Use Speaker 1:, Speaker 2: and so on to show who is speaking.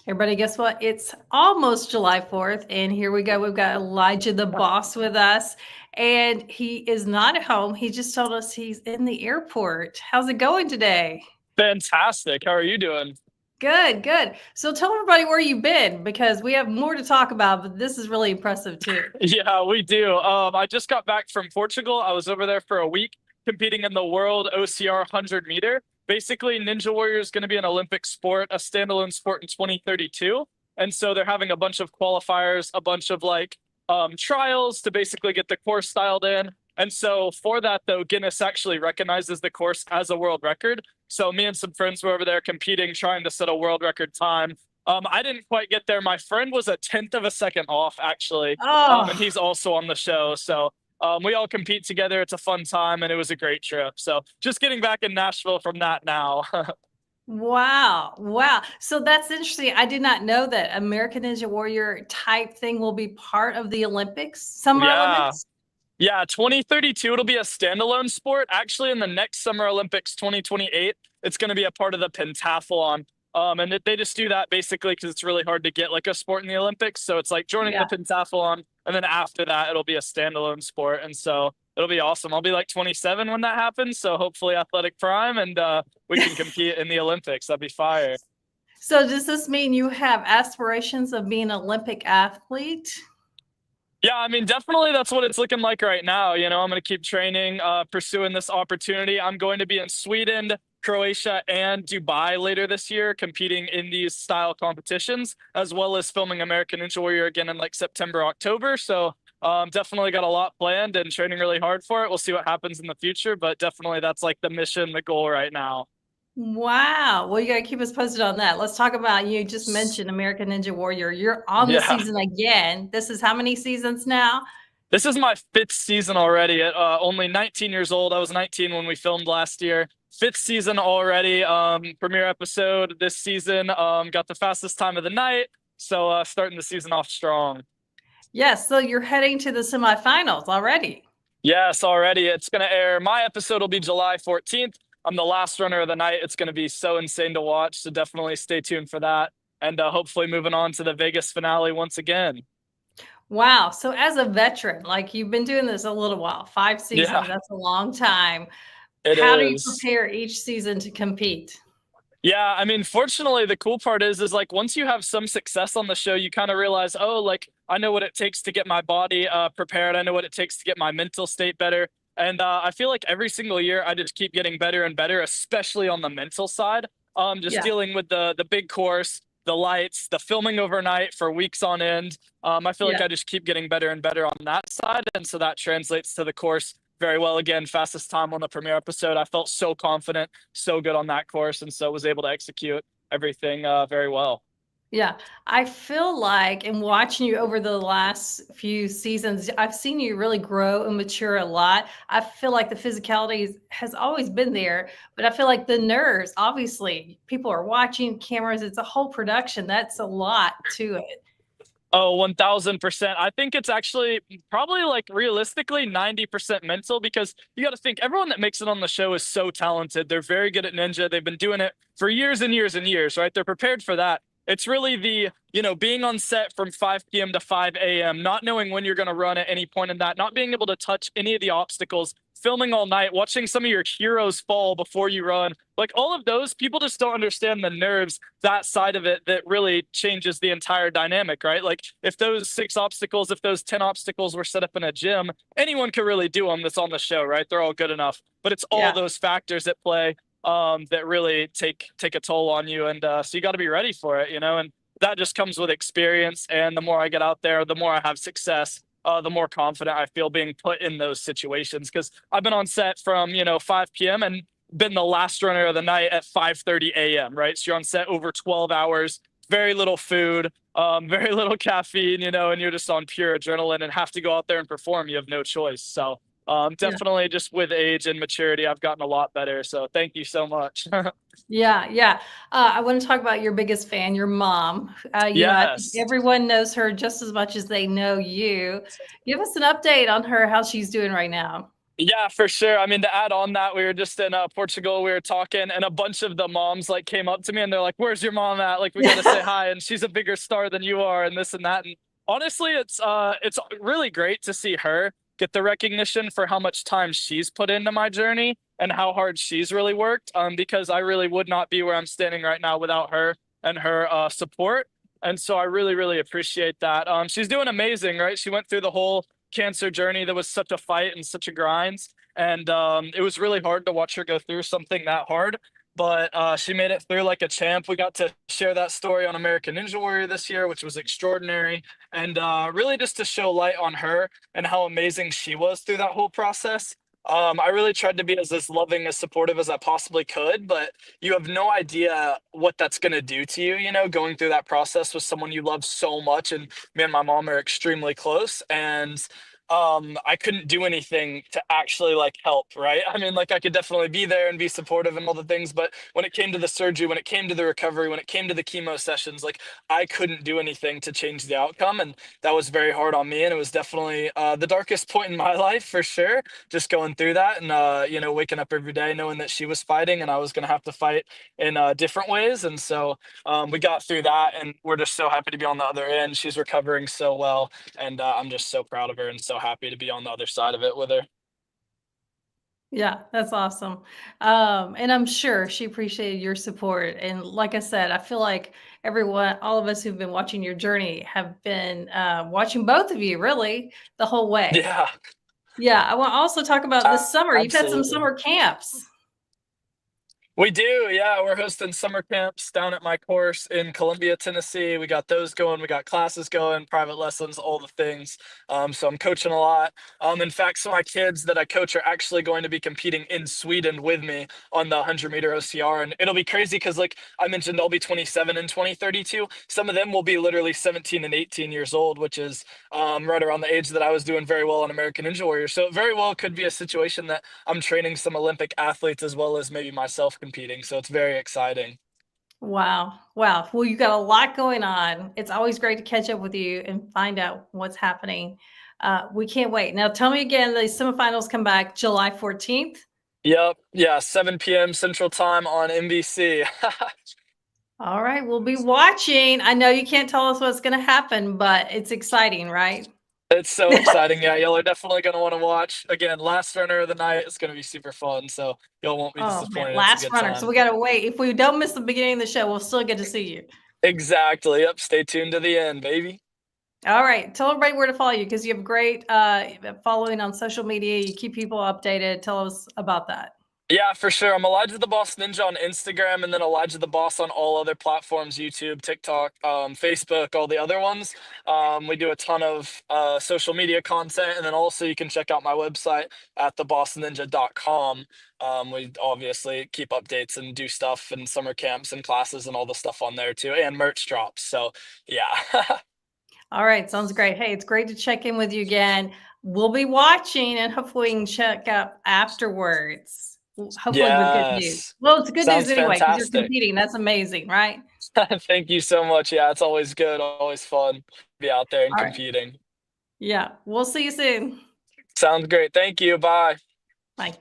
Speaker 1: Everybody, guess what? It's almost July 4th, and here we go. We've got Elijah the Boss with us, and he is not at home. He just told us he's in the airport. How's it going today?
Speaker 2: Fantastic. How are you doing?
Speaker 1: Good, good. So tell everybody where you've been because we have more to talk about, but this is really impressive too.
Speaker 2: Yeah, we do. I just got back from Portugal. I was over there for a week competing in the World OCR 100 meter. Basically, Ninja Warrior is going to be an Olympic sport, a standalone sport in 2032. And so they're having a bunch of qualifiers, a bunch of trials to basically get the course styled in. And so for that, though, Guinness actually recognizes the course as a world record. So me and some friends were over there competing, trying to set a world record time. I didn't quite get there. My friend was a tenth of a second off, actually, and
Speaker 1: Oh,
Speaker 2: he's also on the show. So we all compete together. It's a fun time, and it was a great trip. So just getting back in Nashville from that now.
Speaker 1: wow. Wow. So that's interesting. I did not know that American Ninja Warrior type thing will be part of the Olympics, Summer
Speaker 2: Yeah.
Speaker 1: Olympics.
Speaker 2: Yeah, 2032, it'll be a standalone sport. Actually, in the next Summer Olympics 2028, it's going to be a part of the pentathlon. And they just do that basically because it's really hard to get like a sport in the Olympics. So it's like joining the
Speaker 1: Yeah.
Speaker 2: pentathlon, and then after that, it'll be a standalone sport. And so it'll be awesome. I'll be like 27 when that happens. So hopefully, athletic prime, and we can compete in the Olympics. That'd be fire.
Speaker 1: So does this mean you have aspirations of being an Olympic athlete?
Speaker 2: Yeah, I mean, definitely that's what it's looking like right now. I'm going to keep training, pursuing this opportunity. I'm going to be in Sweden, Croatia, and Dubai later this year, competing in these style competitions, as well as filming American Ninja Warrior again in like September, October. So definitely got a lot planned and training really hard for it. We'll see what happens in the future, but definitely that's like the mission, the goal right now.
Speaker 1: Wow. Well, you got to keep us posted on that. Let's talk about you just mentioned American Ninja Warrior. You're on the
Speaker 2: Yeah.
Speaker 1: season again. This is how many seasons now?
Speaker 2: This is my fifth season already at only 19 years old. I was 19 when we filmed last year. Fifth season already. Premiere episode this season. Got the fastest time of the night. So starting the season off strong.
Speaker 1: Yes. So you're heading to the semifinals already.
Speaker 2: Yes, already. It's going to air. My episode will be July 14th. I'm the last runner of the night. It's going to be so insane to watch. So definitely stay tuned for that. And hopefully moving on to the Vegas finale once again.
Speaker 1: Wow. So as a veteran, like you've been doing this a little while, 5 seasons,
Speaker 2: Yeah,
Speaker 1: that's a long time.
Speaker 2: it
Speaker 1: How do you
Speaker 2: is.
Speaker 1: prepare each season to compete?
Speaker 2: Yeah, I mean, fortunately, the cool part is like once you have some success on the show, you kind of realize, oh, like I know what it takes to get my body prepared. I know what it takes to get my mental state better. And I feel like every single year I just keep getting better and better, especially on the mental side. Just
Speaker 1: Yeah.
Speaker 2: dealing with the big course, the lights, the filming overnight for weeks on end. I feel like
Speaker 1: Yeah.
Speaker 2: I just keep getting better and better on that side, and so that translates to the course very well. Again, fastest time on the premiere episode. I felt so confident, so good on that course, and so was able to execute everything very well.
Speaker 1: Yeah, I feel like in watching you over the last few seasons, I've seen you really grow and mature a lot. I feel like the physicality has always been there, but I feel like the nerves, obviously, people are watching cameras, it's a whole production. That's a lot to it.
Speaker 2: Oh, 1000%. I think it's actually probably like realistically 90% mental because you got to think everyone that makes it on the show is so talented. They're very good at Ninja. They've been doing it for years and years and years, right? They're prepared for that. It's really being on set from 5 p.m. to 5 a.m., not knowing when you're going to run at any point in that, not being able to touch any of the obstacles, filming all night, watching some of your heroes fall before you run. Like all of those, people just don't understand the nerves, that side of it that really changes the entire dynamic, right? Like if those 6 obstacles, if those 10 obstacles were set up in a gym, anyone could really do them that's on the show, right? They're all good enough. But it's all
Speaker 1: Yeah.
Speaker 2: those factors at play that really take a toll on you. And so you got to be ready for it, and that just comes with experience. And the more I get out there, the more I have success, the more confident I feel being put in those situations. Because I've been on set from 5 p.m. and been the last runner of the night at 5:30 a.m. Right, so you're on set over 12 hours, very little food, very little caffeine, and you're just on pure adrenaline and have to go out there and perform. You have no choice. So
Speaker 1: Yeah.
Speaker 2: definitely just with age and maturity, I've gotten a lot better. So thank you so much.
Speaker 1: Yeah, yeah. I want to talk about your biggest fan, your mom. I think
Speaker 2: Yes.
Speaker 1: everyone knows her just as much as they know you. Give us an update on her, how she's doing right now.
Speaker 2: Yeah, for sure. I mean, to add on that, we were just in Portugal. We were talking, and a bunch of the moms like came up to me and they're like, "Where's your mom at? Like, we got to say hi." And she's a bigger star than you are, and this and that. And honestly, it's really great to see her get the recognition for how much time she's put into my journey and how hard she's really worked. Because I really would not be where I'm standing right now without her and her support. And so I really, really appreciate that. She's doing amazing, right? She went through the whole cancer journey that was such a fight and such a grind. And it was really hard to watch her go through something that hard. But she made it through like a champ. We got to share that story on American Ninja Warrior this year, which was extraordinary. And really just to show light on her and how amazing she was through that whole process. I really tried to be as loving, as supportive as I possibly could, but you have no idea what that's going to do to you, going through that process with someone you love so much. And me and my mom are extremely close. And I couldn't do anything to actually like help, right? I mean, like I could definitely be there and be supportive and all the things, but when it came to the surgery, when it came to the recovery, when it came to the chemo sessions, like I couldn't do anything to change the outcome. And that was very hard on me. And it was definitely the darkest point in my life for sure, just going through that and waking up every day knowing that she was fighting and I was going to have to fight in different ways. And so we got through that, and we're just so happy to be on the other end. She's recovering so well, and I'm just so proud of her and so happy to be on the other side of it with her.
Speaker 1: Yeah, that's awesome. And I'm sure she appreciated your support. And like I said, I feel like everyone, all of us who've been watching your journey have been watching both of you really the whole way.
Speaker 2: Yeah,
Speaker 1: Yeah, I want to also talk about this summer. You've had some
Speaker 2: absolutely.
Speaker 1: summer camps.
Speaker 2: We do, yeah. We're hosting summer camps down at my course in Columbia, Tennessee. We got those going. We got classes going, private lessons, all the things. So I'm coaching a lot. In fact, some of my kids that I coach are actually going to be competing in Sweden with me on the 100-meter OCR, and it'll be crazy because, like I mentioned, I'll be 27 in 2032. Some of them will be literally 17 and 18 years old, which is right around the age that I was doing very well on American Ninja Warrior. So it very well could be a situation that I'm training some Olympic athletes as well as maybe myself competing. So it's very exciting.
Speaker 1: Wow. Wow. Well, you got a lot going on. It's always great to catch up with you and find out what's happening. We can't wait. Now, tell me again, the semifinals come back July 14th.
Speaker 2: Yep. Yeah. 7 p.m. Central Time on NBC.
Speaker 1: All right. We'll be watching. I know you can't tell us what's going to happen, but it's exciting, right?
Speaker 2: It's so exciting. Yeah. Y'all are definitely going to want to watch. Again, last runner of the night. It's going to be super fun. So y'all won't be
Speaker 1: Oh, man.
Speaker 2: disappointed. It's a
Speaker 1: Last
Speaker 2: good
Speaker 1: runner. So
Speaker 2: time.
Speaker 1: we got to wait. If we don't miss the beginning of the show, we'll still get to see you.
Speaker 2: Exactly. Yep. Stay tuned to the end, baby.
Speaker 1: All right. Tell everybody where to follow you because you have great following on social media. You keep people updated. Tell us about that.
Speaker 2: Yeah, for sure. I'm Elijah the Boss Ninja on Instagram, and then Elijah the Boss on all other platforms: YouTube, TikTok, Facebook, all the other ones. We do a ton of social media content, and then also you can check out my website at thebossninja.com. We obviously keep updates and do stuff and summer camps and classes and all the stuff on there too, and merch drops. So yeah.
Speaker 1: All right, sounds great. Hey, it's great to check in with you again. We'll be watching and hopefully we can check up afterwards. Hopefully with good news.
Speaker 2: Yes.
Speaker 1: Well, it's good news
Speaker 2: Sounds
Speaker 1: anyway because you're
Speaker 2: fantastic.
Speaker 1: competing. That's amazing, right?
Speaker 2: Thank you so much. Yeah, it's always good, always fun to be out there and
Speaker 1: All right.
Speaker 2: competing.
Speaker 1: Yeah, we'll see you soon.
Speaker 2: Sounds great. Thank you. Bye.
Speaker 1: Bye.